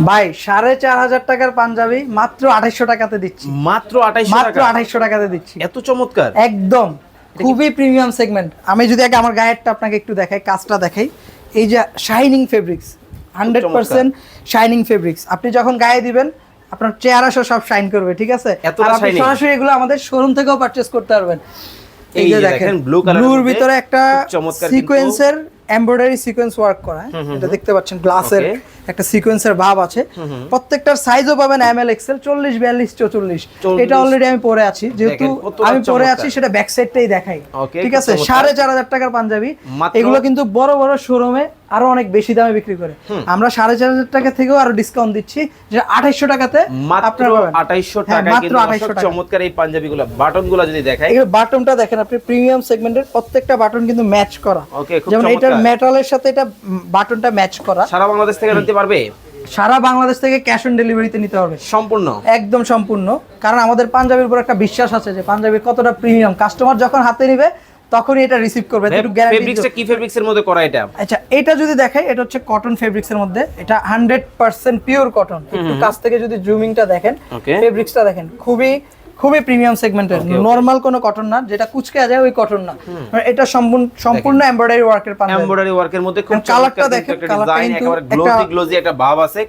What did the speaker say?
ভাই 4500 টাকার পাঞ্জাবি মাত্র 2800 টাকাতে দিচ্ছি। মাত্র 2800 মাত্র টাকা 2800 টাকাতে দিচ্ছি। এত চমৎকার। একদম খুবই প্রিমিয়াম সেগমেন্ট। আমি যদি আগে আমার গায়েরটা আপনাকে একটু দেখাই, কাজটা দেখাই, এই যে শাইনিং ফেব্রিক্স, 100% শাইনিং ফেব্রিক্স। আপনি যখন গায়ে দিবেন আপনার চেহারা সব শাইন করবে, ঠিক আছে? আর আপনি সরাসরি এগুলো আমাদের শোরুম থেকেও পারচেজ করতে পারবেন। এই যে দেখেন ব্লুর ভিতরে একটা সিকোয়েন্সের এমব্রয়ডারি সিকোয়েন্স ওয়ার্ক করা, এটা দেখতে পাচ্ছেন, গ্লাসের একটা সিকোয়েন্সের ভাব আছে। প্রত্যেকটার সাইজও পাবেন এমএল এক্সেল 40 42 44। এটা অলরেডি আমি পরে আছি, যেহেতু আমি পরে আছি সেটা ব্যাক সাইডটাই দেখাই, ঠিক আছে? 4500 টাকার পাঞ্জাবি, এগুলো কিন্তু বড় বড় শোরুমে আরো অনেক বেশি দামে বিক্রি করে। আমরা 4500 টাকা থেকেও আরো ডিসকাউন্ট দিচ্ছি, যে 2800 টাকাতে মাত্র 2800 টাকা। কিন্তু চমৎকার এই পাঞ্জাবিগুলো, বাটনগুলো যদি দেখাই, এই বাটনটা দেখেন আপনি, প্রিমিয়াম সেগমেন্টের প্রত্যেকটা বাটন কিন্তু ম্যাচ করা। যেমন এটার মেটালের সাথে এটা বাটনটা ম্যাচ করা। সারা বাংলাদেশ থেকে নিতে পারবে? সারা বাংলাদেশ থেকে ক্যাশ অন ডেলিভারিতে নিতে পারবে সম্পূর্ণ, একদম সম্পূর্ণ। কারণ আমাদের পাঞ্জাবির উপর একটা বিশ্বাস আছে যে পাঞ্জাবির কতটা প্রিমিয়াম, কাস্টমার যখন হাতে নেবে তখনই এটা রিসিভ করবে। একটু গ্যারান্টি। ফেব্রিক্সটা কি ফেব্রিক্সের মধ্যে করা এটা? আচ্ছা, এটা যদি দেখাই, এটা হচ্ছে কটন ফেব্রিক্সের মধ্যে, এটা 100% পিওর কটন। একটু কাছ থেকে যদি জুমিংটা দেখেন, ফেব্রিক্সটা দেখেন, খুবই খুবই প্রিমিয়াম সেগমেন্টের, নরমাল কোনো কটন না, যেটা কুচকে যায় ওই কটন না। এটা সম্পূর্ণ এমব্রয়ডারি ওয়ার্কের পাঞ্জাবি। এমব্রয়ডারি ওয়ার্কের মধ্যে খুব কালারটা দেখেন, কালারটা কিন্তু একেবারে গ্লোজি গ্লোজি একটা ভাব আছে।